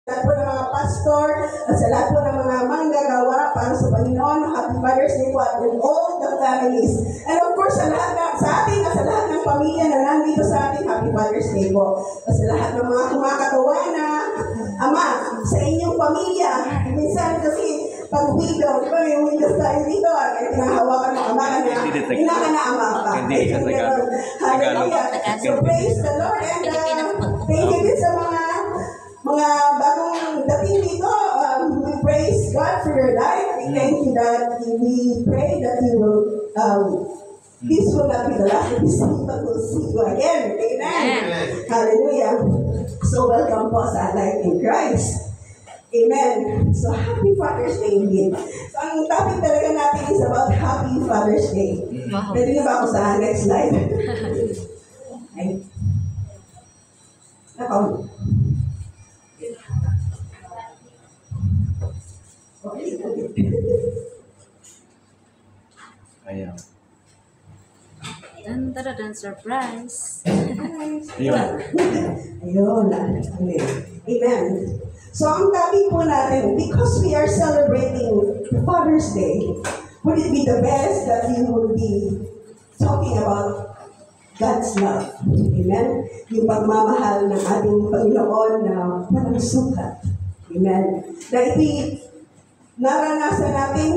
lahat po ng mga pastor at sa lahat po ng mga manggagawa para sa Panginoon. Happy Father's Day po at in all the families. And of course, sa ating at sa lahat ng pamilya na nandito sa ating Happy Father's Day po. At sa lahat ng mga kumakatawa na ama sa inyong pamilya. Minsan kasi pag window, di ba may window tayo dito at pinahawakan ng ama na inaka na ama pa. Hindi sa Tagalog. Hallelujah. So praise the Lord and thank you din sa mga bagong dating dito. We praise God for your life. We thank you that we pray that you will this will not be the last of this week, but we'll see you again. Amen. Hallelujah. So welcome po sa Life in Christ. Amen. So Happy Father's Day indeed. So ang topic talaga natin is about Happy Father's Day. Pwede na ba ako sa next slide? Ay. Nakaw. Ayan. Dan, surprise. Ayun. Ayun. Amen. So, ang topic po natin, because we are celebrating Father's Day, would it be the best that we would be talking about God's love? Amen? Yung pagmamahal ng ating Panginoon na walang sukat. Amen? Na ito'y naranasan natin,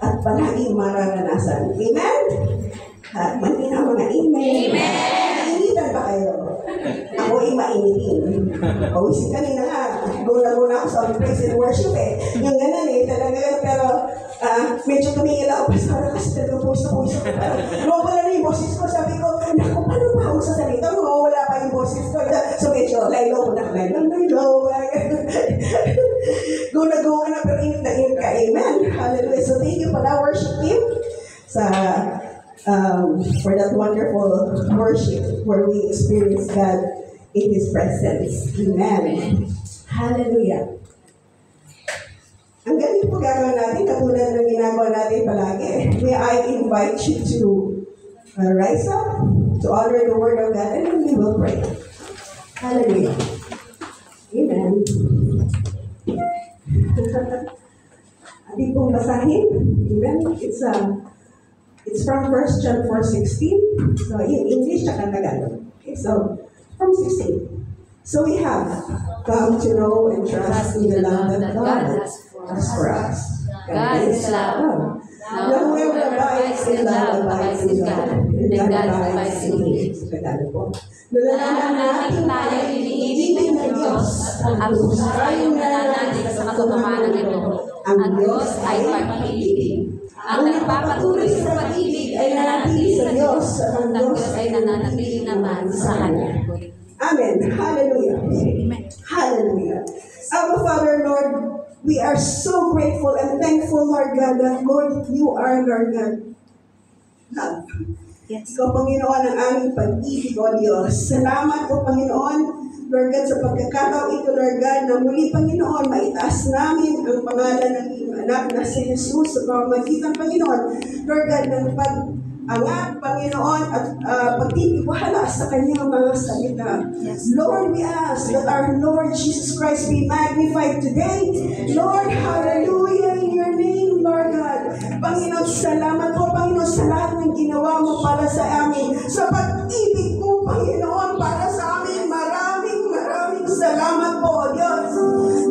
at palaging mararanasan. Amen? At manina mga amen. Mainitan ba kayo? Ako ay mainitin. Pawisin kanina nga. Guna-guna ako sa praise and worship eh. Yung ganun eh, talaga. Pero medyo tumingin ako. Pasara kasi talaga puso. Mawala na yung boses ko. Sabi ko, naku, paano ba ako sa salita? Mawala pa yung boses ko. So medyo, laylo. Guna-guna na, pero init na init ka. Amen. Hallelujah. So thank you for that worship team. For that wonderful worship where we experience God in His presence. Amen. Hallelujah. Ang ganito po gagawin natin, katulad ng ginagawa natin palagi. May I invite you to rise up, to honor the Word of God, and then we will pray. Hallelujah. Amen. Ating pong basahin. Amen. It's from 1 John 4:16. So in English, tsaka Tagalog. Okay, so from 16. So we have come to know and trust in the love that God has for us. God is love. Now whoever abides in love abides in God, and God abides in Him. Sa Tagalog po. Nalalaman natin tayo iniibig ng Diyos. Ang puso tayong nananalig sa katotohanan nito. Ang Diyos ay pag-ibig. Ang nagpapatuloy sa pag-ibig ay nananatili sa Diyos at ang Diyos ay nananatili naman sa Kanya. Amen. Hallelujah. Hallelujah. Our Father, Lord, we are so grateful and thankful, Lord God, that, Lord, you are, Lord God, love. Yes. Ikaw, Panginoon, ang aming pag-ibig, O Diyos. Salamat po, Panginoon, Lord God, sa pagkakataon ito, Lord God, na muli, Panginoon, maitaas namin ang pangalan ng iyong anak na si Jesus sa pamamagitan, Panginoon, Lord God, ng pag-angat, Panginoon, at pagtitiwala sa kanyang mga salita. Yes. Lord, we ask that our Lord Jesus Christ be magnified today. Lord, hallelujah, in your name, Lord God. Panginoon, salamat po, Panginoon, sa lahat ng ginawa mo para sa amin. Sa pag-ibig mo, Panginoon, para sa amin, maraming salamat po, Diyos.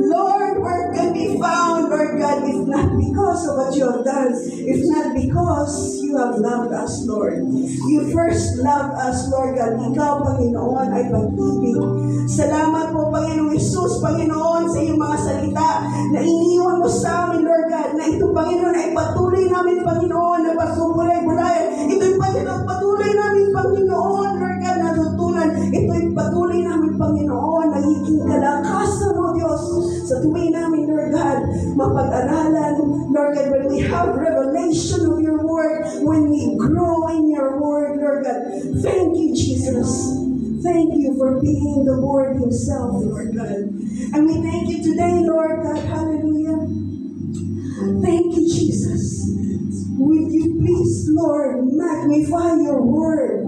Lord, where can be found, Lord God, if not because of what you have done, if not because you have loved us, Lord. You first loved us, Lord God. Ikaw, Panginoon, ay pag-ibig. Salamat po, Panginoon Jesus, Panginoon, sa iyong mga salita na iniwan mo sa amin, Lord God, na ito, Panginoon, ay patuloy namin, Panginoon, na pasubulay-bulayan. Ito'y patuloy namin, Panginoon, Lord God, natutunan. Ito'y patuloy namin, Panginoon, nagiging kalakasan mo, Diyos, sa tuwing namin, Lord God, mapag-aralan, Lord God, when we have revelation of your word, when we grow in your word, Lord God. Thank you, Jesus. Thank you for being the Word Himself, Lord God. And we thank you today, Lord God. Hallelujah. Thank you, Jesus. Would you please, Lord, magnify your word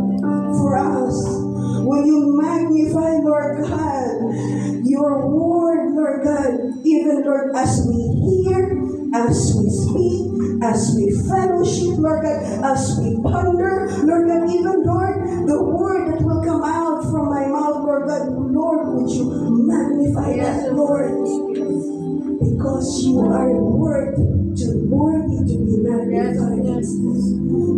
for us? Will you magnify, Lord God, your word, Lord God, even, Lord, as we hear, as we speak, as we fellowship, Lord God, as we ponder, Lord God, even, Lord, the word that will come out from my mouth, Lord God, Lord, would you magnify that, Lord, because you are worthy to be magnified.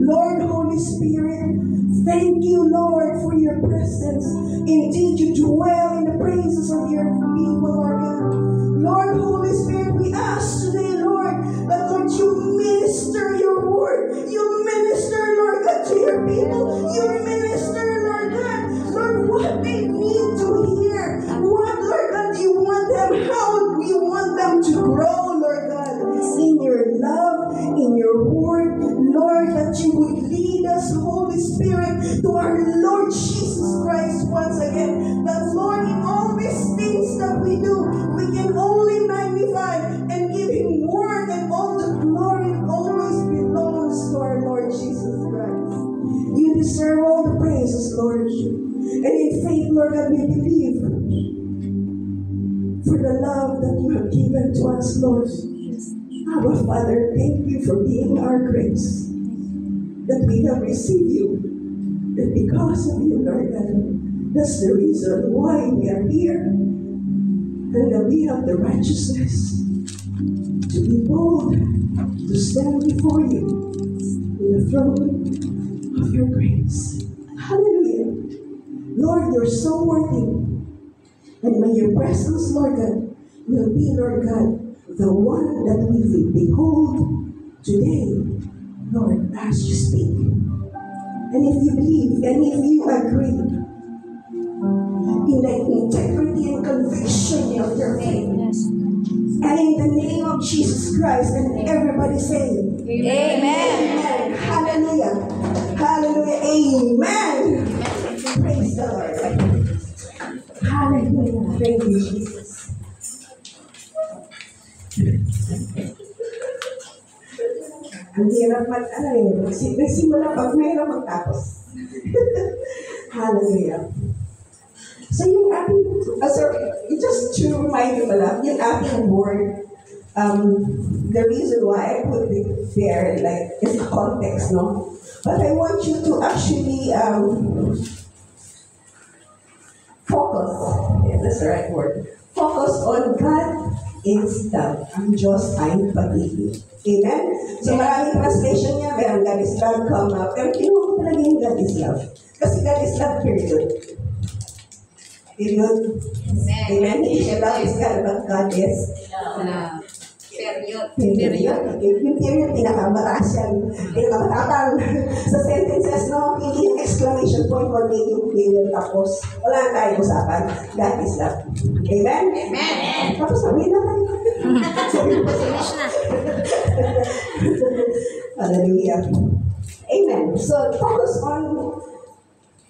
Lord, Holy Spirit, thank you, Lord, for your presence. Indeed, you dwell in the praises of your people, Lord God. Lord, Holy Spirit, we ask today, Lord, that, Lord, you minister your word. You minister, Lord God, to your people. You minister, Lord God, Lord, what they need to hear. What, Lord God, you want them, how you want them to grow, Lord God, in your love, in your word, Lord, that you would lead us, Holy Spirit, to our Lord Jesus Christ once again. That, Lord, in all these things that we do, we can only magnify and give him word, and all the glory always belongs to our Lord Jesus Christ. You deserve all the praises, Lord. And in faith, Lord God, we believe for the love that you have given to us, Lord. Our Father, thank you for being our grace, that we have received you, that because of you, Lord God, that's the reason why we are here, and that we have the righteousness to be bold, to stand before you in the throne of your grace. Hallelujah. Lord, you're so worthy. And may your presence, Lord God, will be, Lord God, the one that we will behold today, Lord, as you speak. And if you believe, and if you agree in the integrity and conviction of your faith, and in the name of Jesus Christ, and everybody say, Amen. Amen. Hallelujah. Hallelujah. Amen. Praise the Lord. Hallelujah. Thank you, Jesus. Ang hirap nagsimula pag mayroon magtapos. Hallelujah. So yung ating, just to remind you pala, yung ating word, the reason why I put it there, like, is the context, no? But I want you to actually focus, that's the right word, focus on God is love. Ang Diyos ay pag-ibig. Amen? So maraming translation niya, meron God is love, comma, pero kinuha ko talaga yung God is love. Kasi God is love, period. Period. Amen? Hindi siya love is God, but God is love. Period. Yung period, pinakamataas yan. Pinakamatapang sa sentences, no? Hindi yung exclamation point, kundi yung period. Tapos, wala na tayong usapan. God is love. Amen? Amen. Tapos, sabihin na tayo. Finish na. Hallelujah. Amen. So, focus on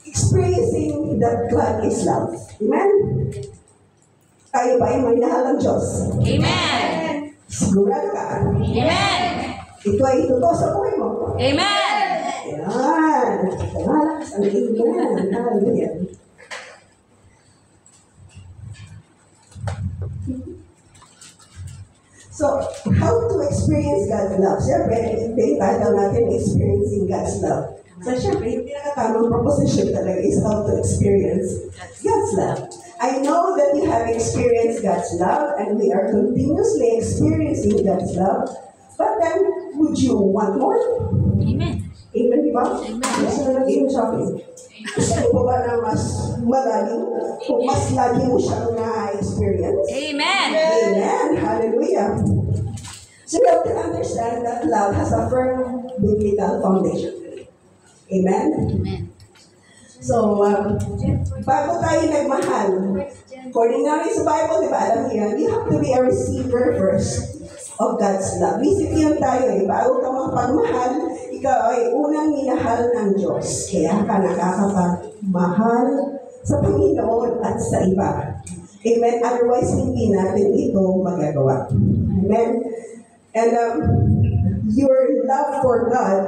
experiencing that God is love. Amen? Tayo ba ay may nahal ng Diyos? Amen. Sigurado ka? Amen. Ito ay totoo sa buhay mo. Amen. Yan. Malakas ang amen. Hallelujah. So, how to experience God's love? Siyempre, yung title natin, experiencing God's love. So, siyempre, yung pinakatamang proposition talaga is how to experience God's love. I know that you have experienced God's love and we are continuously experiencing God's love. But then, would you want more? Amen. Amen, di ba? Amen. Gusto na nag-inom shopping. Gusto mo ba na mas malalim? Kung mas lagi mo siyang na-experience? Amen. Amen. Hallelujah. So you have to understand that love has a firm biblical foundation. Amen? Amen. So, bago tayo nagmahal, according na rin sa Bible, di ba, alam niyo yan, you have to be a receiver first of God's love. Recipient tayo eh. Bago ka makapagmahal, ikaw ay unang minahal ng Diyos. Kaya ka nakakapagmahal sa Panginoon at sa iba. Amen? Otherwise, hindi natin ito magagawa. Amen? And your love for God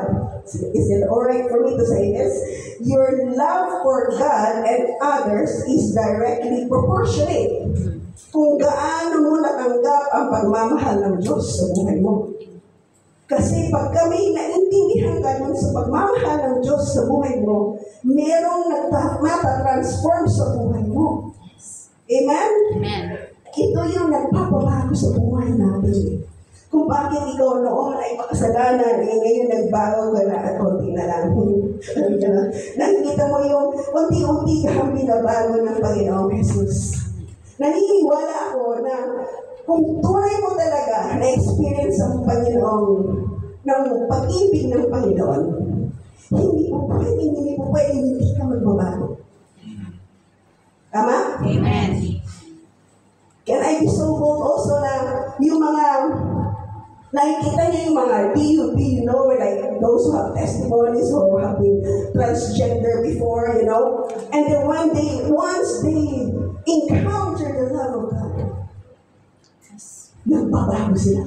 Is it alright for me to say this? Your love for God and others is directly proportionate kung gaano mo natanggap ang pagmamahal ng Diyos sa buhay mo. Kasi pag kami naintindihan ka dun sa pagmamahal ng Diyos sa buhay mo, merong natatransform sa buhay mo. Amen? Amen. Ito yung nagpapabago sa buhay natin. Kung bakit ikaw noon ay makasalanan, ngayon nagbago ka na at konti na lang. Nakikita mo yung unti-unti kang binabago ng Panginoong Jesus. Naniniwala ako na kung tunay mo talaga na-experience ang Panginoong ng pag-ibig ng Panginoon, hindi po pwede hindi ka magbabago. Tama? Amen. Can I be so bold also na yung mga nakikita niyo yung mga do you know like those who have testimonies or have been transgender before, you know, and then once they encounter the love of God, nagbabago sila.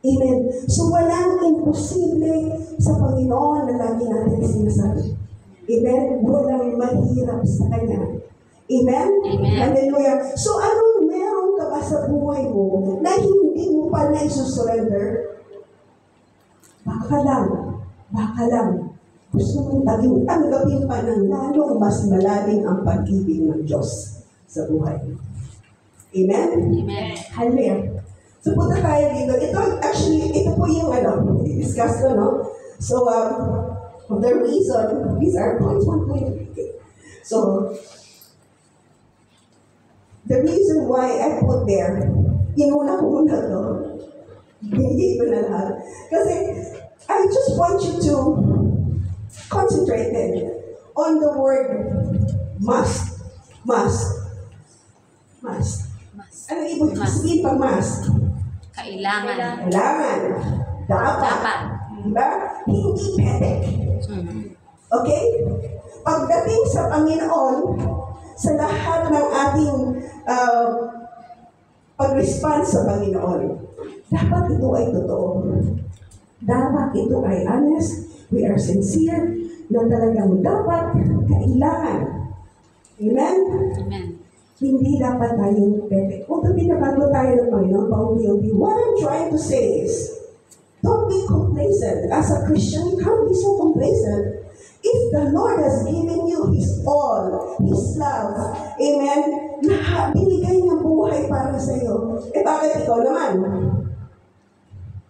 Amen. So walang imposible sa Panginoon na lagi natin sinasabi. Amen. Walang mahirap sa Kanya. Amen? Amen. Hallelujah. So anong meron ka ba sa buhay mo na hindi mo pa na-surrender? Baka lang. Gusto mong tanggapin pa ng lalong mas malalim ang pag-ibig ng Diyos sa buhay. Amen? Amen. Hallelujah. So punta tayo dito. Ito po yung discuss ko, no? So, the reason, these are points 1.3. So, the reason why I put there, inuna ko muna to, binigay ko na lahat. Kasi, I just want you to concentrate then on the word must. Ano ibig sabihin pa must? Kailangan. Dapat. Diba? Hindi pwede. Okay? Pagdating sa Panginoon, sa lahat ng ating pag-respond sa Panginoon, dapat ito ay totoo. Dapat ito ay honest. We are sincere na talagang dapat kailangan. Amen? Amen. Hindi dapat tayong perfect. Although binabago tayo ng Panginoon, paunti-unti. What I'm trying to say is, don't be complacent. As a Christian, you can't be so complacent. If the Lord has given you His all, His love, amen, binigay niyang buhay para sa iyo, bakit ikaw naman?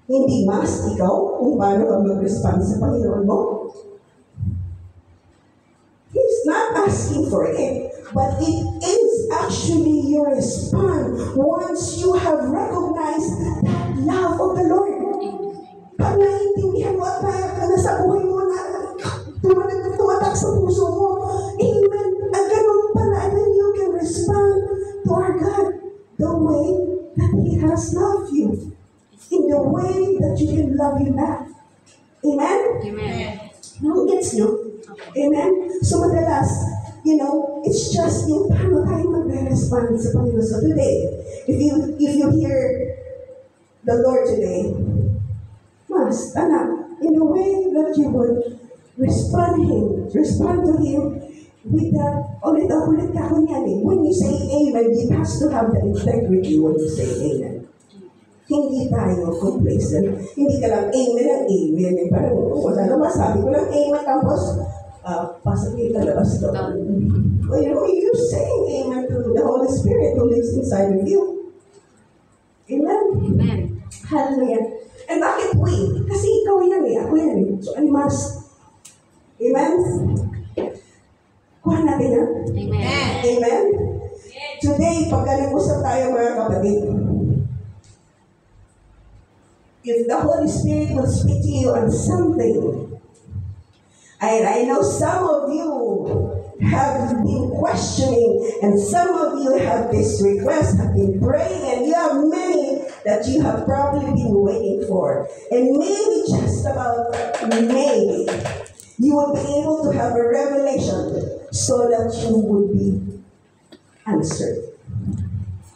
Hindi mas ikaw kung paano ka mag-respond sa Panginoon mo? He's not asking for it. But it is actually your response once you have recognized that love of the Lord. Pag naiintindihan mo at nasa buhay mo na tumatak sa puso mo, amen, ang ganun pala, and then you can respond to our God the way that He has loved you. In the way that you can love Him back. Amen? Amen. No, gets nyo? Amen? So madalas, you know, it's just yung paano tayo magre-respond sa Panginoon. So today, if you hear the Lord today, anak, in a way that you would respond to Him with that, ulit ako niyan eh. When you say amen, it has to have the integrity when you say amen. Hindi tayo complacent. Hindi ka lang amen ang amen. Eh, parang wala naman, sabi ko lang amen, tapos pasok yung talabas to. Well, you know, you're saying amen to the Holy Spirit who lives inside of you. Amen? Amen. Hallelujah. And bakit we? Kasi ikaw yan eh, ako yan eh. So I must. Amen? Kuha natin yan. Amen. Amen? Today, pagka nag-usap tayo mga kapatid, if the Holy Spirit will speak to you on something, and I know some of you have been questioning, and some of you have this request, have been praying, and you have many that you have probably been waiting for. And maybe just about maybe, you will be able to have a revelation so that you would be answered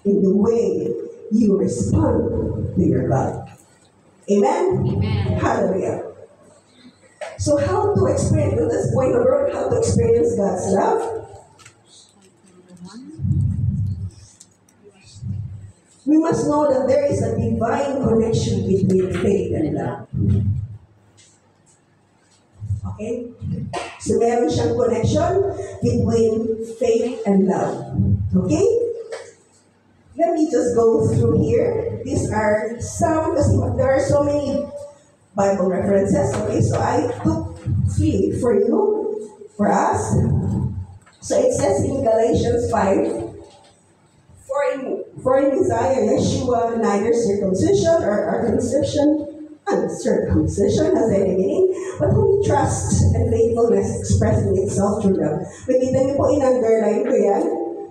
in the way you respond to your God. Amen? Amen. Hallelujah. So how to experience, that's point number one, how to experience God's love? We must know that there is a divine connection between faith and love. Okay? So meron siyang connection between faith and love. Okay? Let me just go through here. These are some, kasi there are so many Bible references. Okay, so I took 3 for you, for us. So it says in Galatians 5, For in Messiah Yeshua, neither circumcision or uncircumcision has any meaning, but only trust and faithfulness expressing itself through love. Makita niyo po, in-underline ko yan.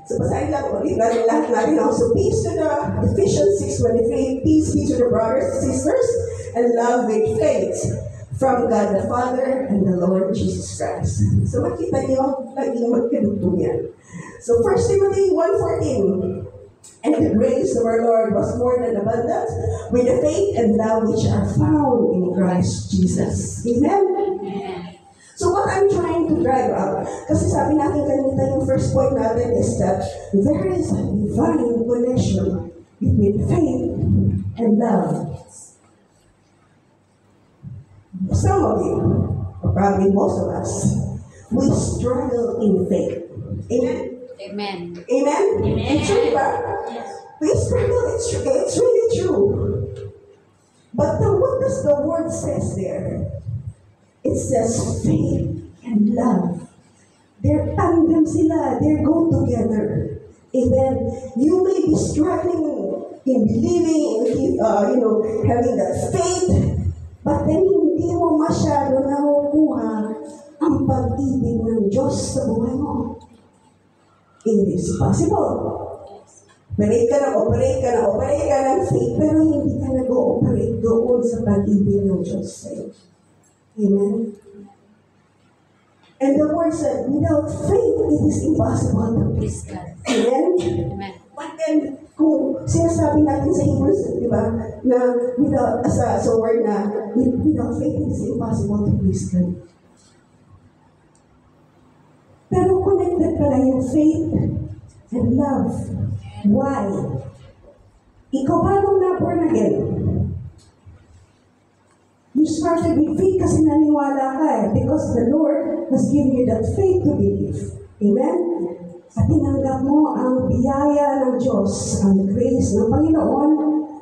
So basahin lang ulit natin lahat natin. So peace to the Ephesians 6:23, peace be to the brothers and sisters, and love with faith from God the Father and the Lord Jesus Christ. So makita niyo, laging magkadugtong yan. So 1 Timothy 1:14, and the grace of our Lord was more than abundant with the faith and love which are found in Christ Jesus. Amen? So what I'm trying to drive out, kasi sabi natin kanina, yung first point natin is that there is a divine connection between faith and love. Some of you, or probably most of us, we struggle in faith. Amen? Amen. Amen? It's true, ba? We struggle, it's really true. But what does the word says there? It says faith and love. They're tandem sila. They go together. Amen. You may be struggling in believing, having that faith, but then hindi mo masyado nakukuha ang pag-ibig ng Diyos sa buhay mo. It is possible. Operate ka ng faith, pero hindi ka nag-ooperate doon sa pag-ibig ng Diyos sa'yo. Amen. And the word said, without faith, it is impossible to please God. Amen? Amen. But then, kung sinasabi natin sa Hebrews, di ba, na without, sa word na, without faith, it is impossible to please God. Pero connected pala yung faith and love. Why? Ikaw ba nung na-born again? You started with faith kasi naniwala ka because the Lord has given you that faith to believe. Amen? At tinanggap mo ang biyaya ng Diyos, ang grace ng Panginoon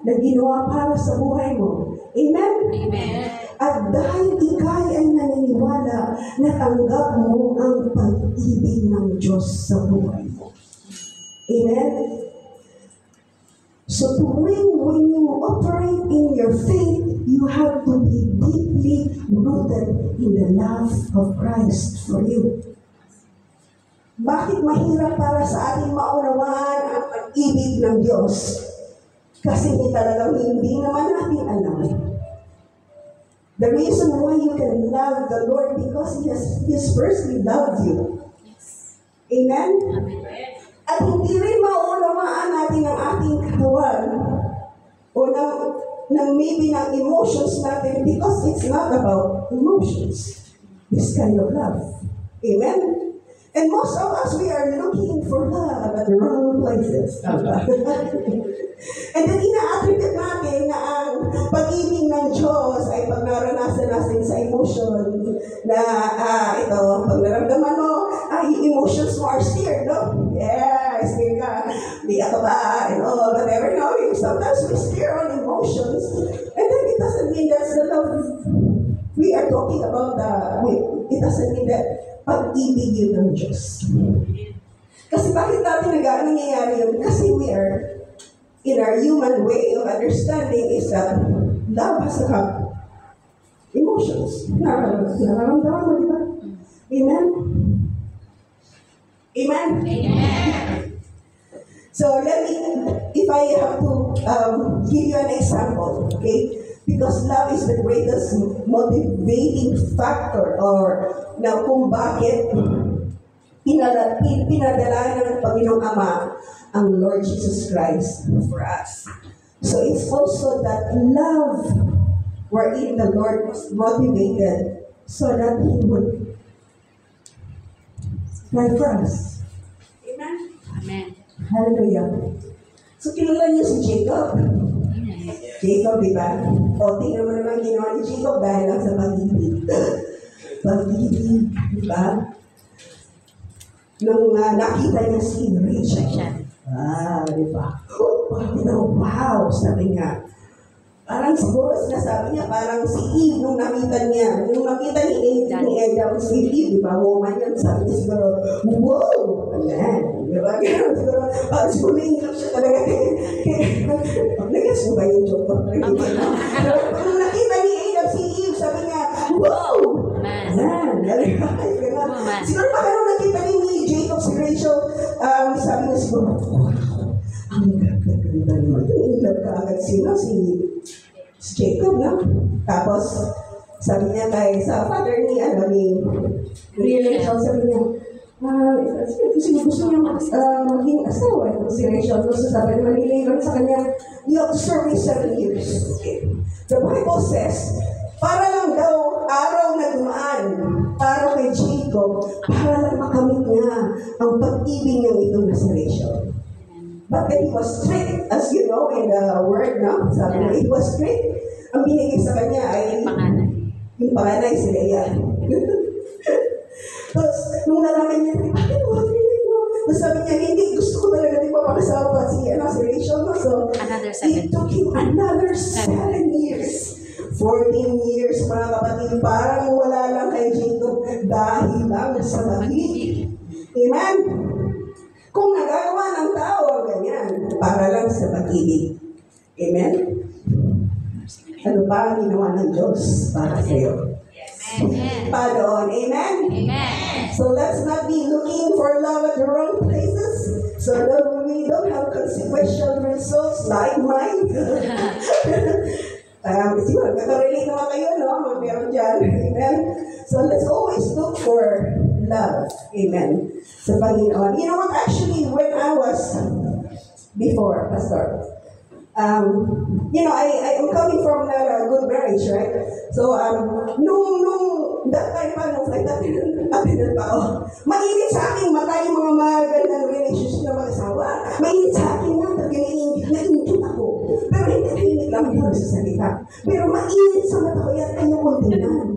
na ginawa para sa buhay mo. Amen? Amen. At dahil ikay ay naniniwala, natanggap mo ang pag-ibig ng Diyos sa buhay mo. Amen? So when you operate in your faith, you have to be deeply rooted in the love of Christ for you. Bakit mahirap para sa ating maunawaan ang pag-ibig ng Diyos? Kasi talagang hindi naman natin alam. The reason why you can love the Lord because He has firstly loved you. Amen? Amen. At hindi rin maunawaan natin ang ating katawan o maybe ng emotions natin because it's not about emotions. This kind of love. Amen? And most of us, we are looking for love at the wrong places. And then ina-attribute natin na ang pag-ibig ng Diyos ay pag naranasan natin sa emotion na pag naramdaman mo, emotions mo are steered, no? Yeah, steer ka. Di ako ba, whatever, no? Sometimes we steer on emotions. And then it doesn't mean that's the love. We are talking about it doesn't mean that pag-ibig yun ng Diyos. Kasi bakit natin nangyayari yun? Kasi we are, in our human way of understanding is that love has to have emotions. Nararamdaman mo, di ba? Amen? Amen? Amen. So if I have to give you an example, okay? Because love is the greatest motivating factor or na kung bakit pinadala ng Panginoong Ama ang Lord Jesus Christ for us. So it's also that love wherein the Lord was motivated so that He would die for us. Amen? Amen. Hallelujah. So, kilala niyo si Jacob. Jacob, di ba? O, tingnan mo naman ginawa ni Jacob dahil lang sa pag-ibig. Pag-ibig, di ba? Nung nakita niya si Rachel. Di ba? Wow, sabi niya. Parang siguro sinasabi niya, parang si Eve nung nakita niya. Nung nakita ni Adam si Eve, di ba? Woman yan, sabi niya siguro, wow! Ayan. Di ba? Kaya siguro, siguro na-inlove siya talaga. Nagas mo ba yung joke ko? Nung nakita ni Adam si Eve, sabi niya, wow! Ayan. Siguro pa nung nakita ni Jacob si Rachel, sabi niya siguro, ang gaganda naman. In-love ka agad sila si Jacob, no? Tapos, sabi niya sa father ni Rachel, sabi niya, gusto niya maging asawa si Rachel. So sabi naman ni Laban sa kanya, you have to serve me 7 years. Okay. The Bible says, para lang daw araw na dumaan para kay Jacob, para lang makamit niya ang pag-ibig niyang ito na si Rachel. But then he was strict, as you know in the word, no? Sabi niya, he was strict. Ang binigay sa kanya ay yung panganay si Leah. Tapos, nung nalaman niya, bakit mo? Tapos sabi niya, hindi, gusto ko talaga di pa makasawa si Rachel. So, it took him another 7 years. 14 years, mga kapatid, parang wala lang kay Jacob dahil lang sa pag-ibig. Amen? Kung nagagawa ng tao ang ganyan, para lang sa pag-ibig. Amen? Ano ba ang ginawa ng Diyos para sa iyo? Amen. Pardon. Amen? Amen. So let's not be looking for love at the wrong places so that we don't have consequential results like mine. Siguro, kakarelate naman kayo, no? Mga meron dyan. Amen? So let's always look for love. Amen. Sa Panginoon. You know what? Actually, when I was before, Pastor, you know, I am coming from a good marriage, right? So, nung that time pa, nung flight natin pa ako, mainit sa aking mata yung mga magandang relationship na mag-asawa. Mainit sa akin nga, na-injut ako. Pero hindi nainit lang dito sa salita. Pero mainit sa mata ko yan, ayokong tingnan.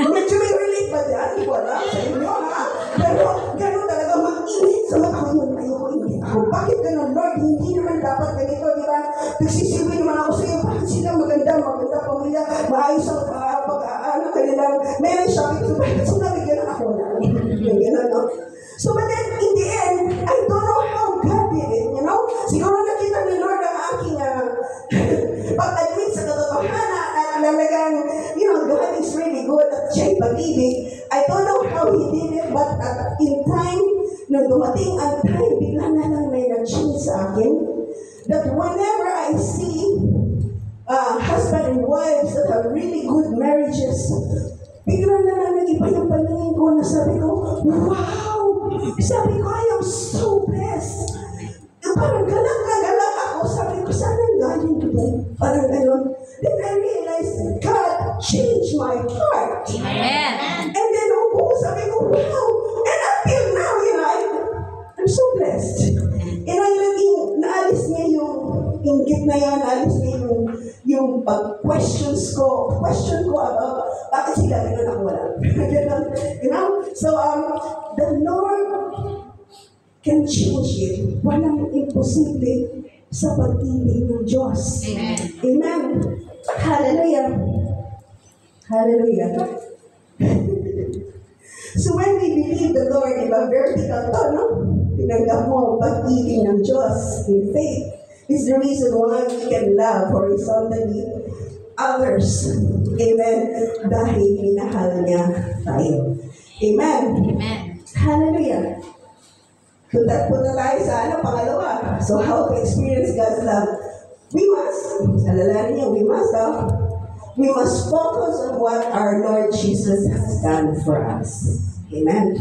Medyo may relate ba dyan? Hindi ko alam sa inyo, ha? Pero gano'n talaga mainit sa mata ko yun, ayokong tingnan ako. Bakit gano'n, Lord? Hindi naman dapat ganito, di ba? Nagsisilbi naman ako sa iyo, bakit sila maganda pamilya, maayos ang kanilang marriage shopping, so bakit sinabi gano'n ako na? Gano'n, no? So, but then, in the end, I don't know how God did it, you know? Siguro nakita ni Lord ang aking pag-admit sa katotohanan at talagang, you know, God is really good at siya'y pag-ibig. I don't know how He did it, but in time, nung dumating ang time, bigla na lang may nag-change sa akin, that whenever I see husband and wives that have really good marriages, bigla na lang nag-iba yung paningin ko na sabi ko, wow! Sabi ko, I am so blessed. Parang galak na galak ako. Sabi ko, saan ang galing ko? Parang gano'n. Then I realized God changed my heart. Amen. And then sabi ko, wow! And until now, you know, I'm so blessed. And naalis niya yung inggit na yan, naalis niya yung pag-questions ko. Question ko about, bakit sila ganun ako wala? You know? So, the Lord can change it. Walang imposible sa pag-ibig ng Diyos. Amen. Amen. Hallelujah. Hallelujah. So when we believe the Lord, diba, vertical to, no? Tinanggap mo ang pag-ibig ng Diyos in faith. Is the reason why we can love horizontally others. Amen. Dahil minahal niya tayo. Amen. Amen. Hallelujah. Punta tayo sa pangalawa. So how to experience God's love? We must focus on what our Lord Jesus has done for us. Amen.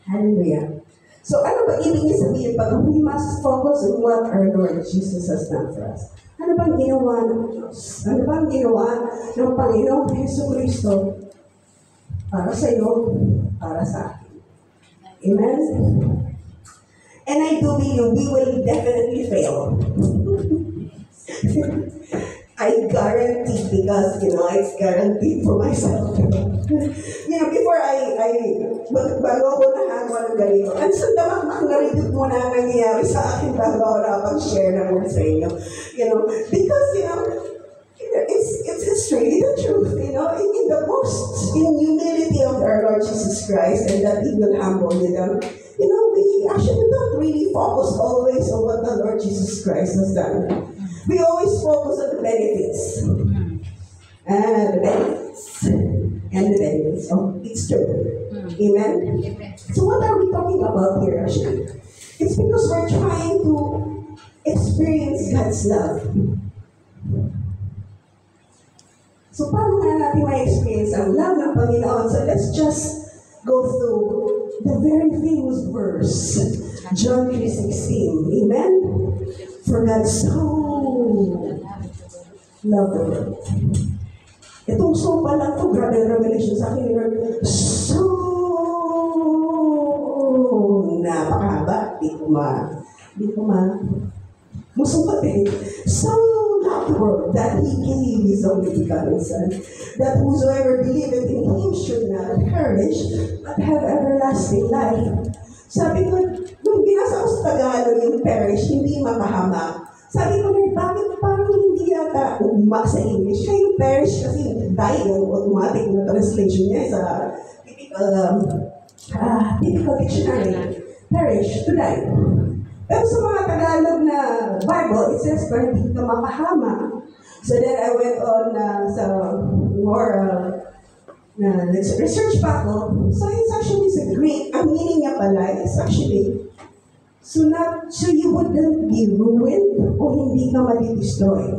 Hallelujah. So ano ba ba ibig niya sabihin pag we must focus on what our Lord Jesus has done for us? Ano bang ginawa ng Diyos? Ano bang ginawa ng Panginoong Jesucristo para sa iyo, para sa akin? Amen? And I do believe we will definitely fail. I guarantee because, it's guaranteed for myself. Before bago ako nahagawa ng ganito, ang sandamak na-review mo na ang nangyayari sa akin bago ako nakapag-share ng word sa inyo. Because, it's really the truth, in humility of our Lord Jesus Christ, and that He will humble you down. We actually don't really focus always on what the Lord Jesus Christ has done. We always focus on the benefits. And the benefits. Oh, it's true. Amen? So what are we talking about here actually? It's because we're trying to experience God's love. So paano nga natin ma-experience ang love ng Panginoon? So let's just go through the very famous verse, John 3:16. Amen? For God so loved the world. Itong so pa lang ito, grabe ang revelation sa akin. So napakahaba. Di ko musukat eh. So loved the world that He gave His only begotten Son, that whosoever believeth in Him should not perish, but have everlasting life. Sabi ko, nung binasa ko sa Tagalog yung perish, hindi makahamak. Sabi ko, bakit parang hindi yata ugma sa English? Kaya yung perish kasi die, yung automatic na translation niya sa typical dictionary. Perish, to die. Pero sa mga Tagalog na Bible, it says, parang hindi ka makahama. So then I went on sa more research pa ako. So it's actually sa Greek. Ang meaning niya pala is actually, so you wouldn't be ruined o hindi ka madi-destroy.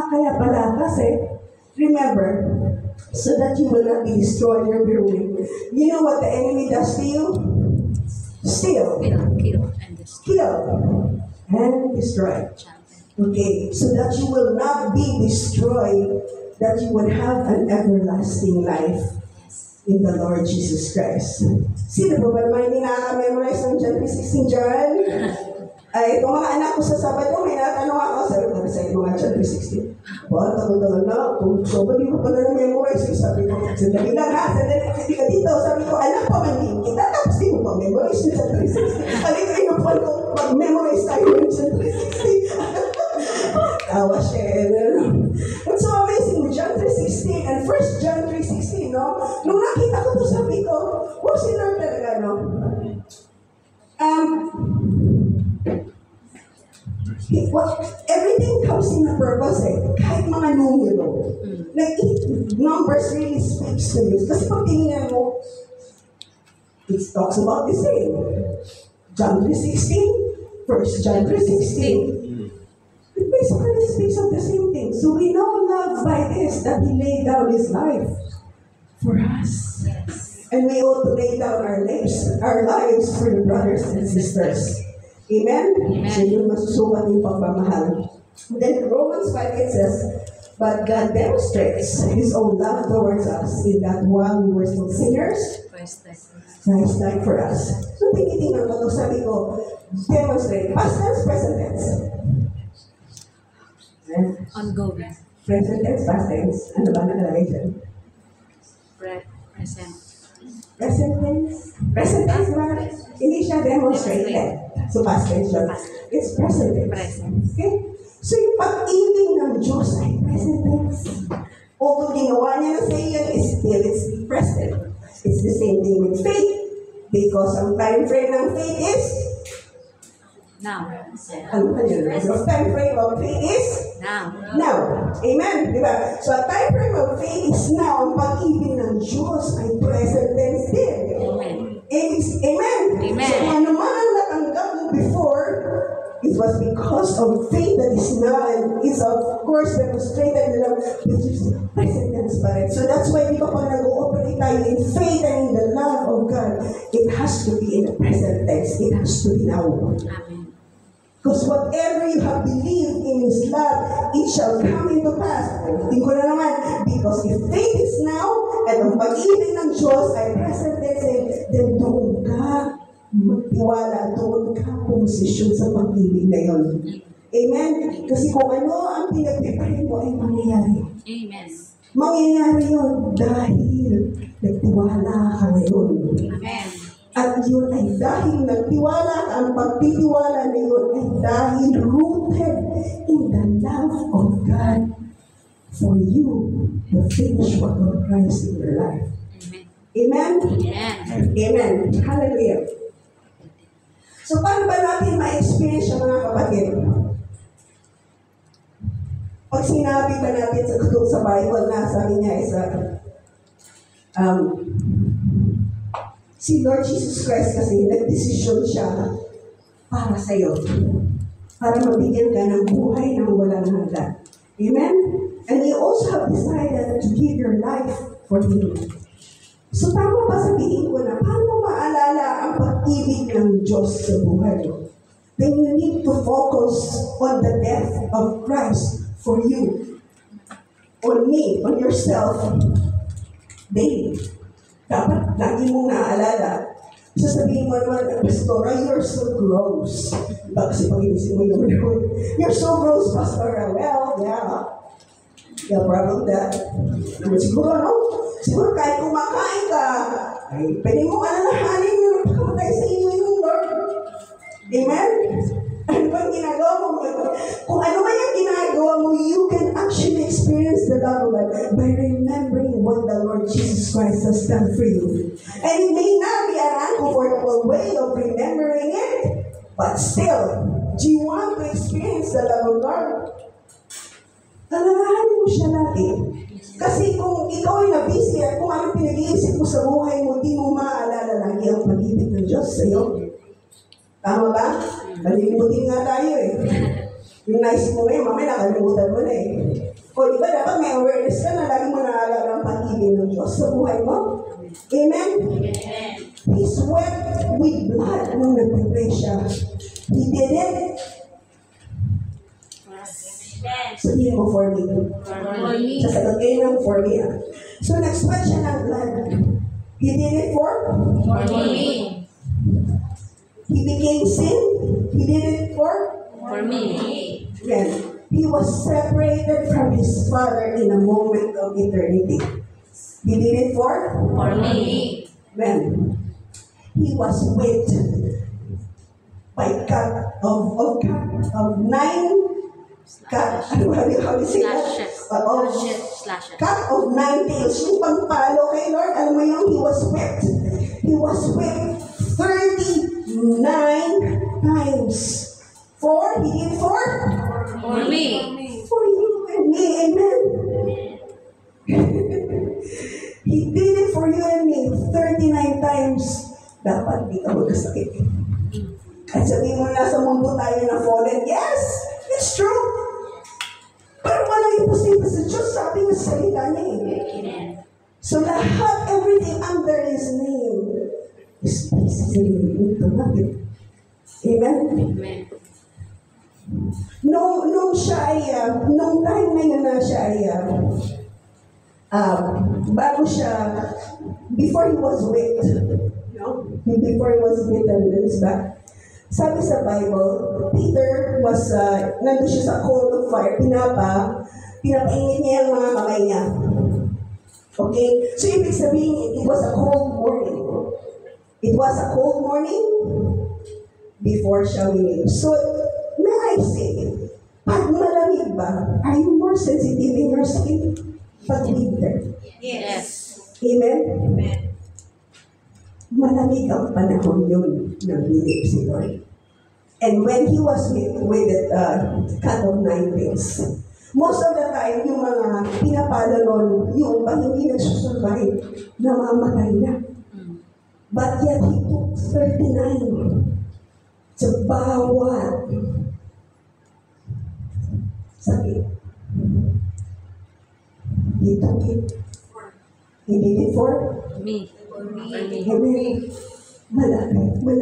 Kaya pala kasi, remember, so that you will not be destroyed or be ruined. You know what the enemy does to you? Steal. Kill and destroy. Okay, so that you will not be destroyed, that you will have an everlasting life in the Lord Jesus Christ. Sino ba may minaka-memorize ng John 3:16 dyan? Ay, itong mga anak ko sa Sabado, may natanong ako, sabi ko sa mga John 3:16. Tagal-tagal na, so ba di ko pa na memorize? Sabi ko, sandali lang ha, hindi ka dito. Sabi ko, anak pa man din kita, tapos di mo pa memorize ng John 3:16. Halika, inupal ko, mag-memorize tayo ng John 3:16. Tawa siya. It's so amazing, John 3:16 and 1 John 3:16, no? Nung nakita ko to, sabi ko, si Lord talaga, no? Everything comes in a purpose eh. Kahit mga numero. Like, numbers really speaks to you. Kasi pag tingnan mo, it talks about the same. John 3:16, 1 John 3:16. It basically speaks of the same thing. So we know love by this, that He laid down His life for us. And we ought to lay down our lives for the brothers and sisters. Amen? So yun masusukat yung pagmamahal. Then Romans 5, it says, but God demonstrates His own love towards us in that while we were still sinners, Christ died for us. So tinitingnan ko, sabi ko, demonstrate. Past tense, present tense. Ongoing. Present tense, past tense. Ano ba nakalagay dyan? Present. Present tense? Present tense ba? Hindi siya demonstrated. So past tense siya. It's present tense. Okay? So yung pag-ibig ng Diyos ay present tense. Although ginawa niya na sa iyo, it's present. It's the same thing with faith. Because ang time frame ng faith is Now. ano pa yun? The time frame of faith is Now. now. Amen? Diba? So, a time frame of faith is now. Ang pag-ibig ng Diyos ay present tense din. Amen. Amen? Amen. So, ano man ang natanggap mo before, it was because of faith that is now and is of course demonstrated in love, which is present tense pa rin. So, that's why di ba pag nag-ooperate tayo in faith and in the love of God, it has to be in the present to be now. Amen. Because whatever you have believed in His love, it shall come into pass. Tingin ko na naman, because if faith is now, at ang pag-ibig ng Diyos ay present tense, then doon ka magtiwala, doon ka pumusisyon sa pag-ibig na yun. Amen? Kasi kung ano ang pinagpiparin mo ay mangyayari. Amen. Mangyayari yun dahil nagtiwala ka ngayon. Amen. At yun ay dahil nagtiwala, ang pagtitiwala na yun ay dahil rooted in the love of God for you, the finished work of Christ in your life. Amen. Amen? Amen. Amen. Hallelujah. So, paano ba natin ma-experience yung mga kapatid? Pag sinabi ba natin sa Bible na sabi niya is si Lord Jesus Christ kasi nag-desisyon siya para sa iyo. Para mabigyan ka ng buhay ng walang hanggan. Amen? And you also have decided to give your life for Him. So tama ba sabihin ko na paano maalala ang pag-ibig ng Diyos sa buhay mo? Then you need to focus on the death of Christ for you. On me, on yourself, daily. Dapat lagi mong naaalala. Sasabihin mo naman, Pastora, you're so gross. Diba kasi pag-inisip mo yung word, you're so gross, Pastora. Well, yeah. Yeah, problem that. Naman siguro, no? Siguro kahit kumakain ka, ay pwede mo alalahanin yung napakamatay sa inyo yung Lord. Amen? Ano bang ginagawa mo? Kung ano man yung ginagawa mo, you can actually experience the love of God by remembering what the Lord Jesus Christ has done for you. And it may not be an uncomfortable way of remembering it, but still, do you want to experience the love of God? Alalahanin mo siya lagi. Kasi kung ikaw ay na-busy at kung anong pinag-iisip mo sa buhay mo, di mo maaalala lagi ang pag-ibig ng Diyos sa iyo. Tama ba? Nalimutin nga tayo eh. Yung naisip mo ngayon, mamaya nakalimutan mo na eh. O di ba dapat may awareness ka na lagi mo naaalala ang pag-ibig ng Diyos sa buhay mo? Amen? He sweat with blood nung nag-pray siya. He did it. Sabihin mo for me. For me. Sasagot kayo ng for me. So nag-sweat siya ng blood. He did it for? For me. He became sin. He did it for? For me. Then, he was separated from his Father in a moment of eternity. He did it for? For me. When he was whipped by cut of 9 cut, how do you say that? Slashes. Cut of 9 tails. Yung pagpalo kay Lord, alam mo yun, he was whipped. He was whipped 39 times. He did for? For me. For you and me, amen. He did it for you and me 39 times. Dapat di ka magkasakit. At sabihin mo na sa mundo tayo na fallen. Yes, it's true. Pero walang imposible sa Diyos. Sabi ng salita niya eh. So lahat, everything under His name is basically into nothing. Amen? Amen. Nung siya ay, nung time na yun na siya ay, bago siya, before he was whipped, before he was beaten in his back, sabi sa Bible, Peter was, nandun siya sa coal of fire, pinapainit niya yung mga kamay niya. Okay? So, ibig sabihin, it was a cold morning. It was a cold morning before siya winning. So, may I say, pag malamig ba, are you more sensitive in your skin? Pag winter. Yes. Amen? Amen. Malamig ang panahon yun ng hinip si Lord. And when he was with the cut of 9 tails, most of the time, yung mga pinapala nun, yung ba hindi nagsusurvive, namamatay na. But yet, he took 39 sa bawat sakit. He took it. He did it for Me. Amen. Malaki.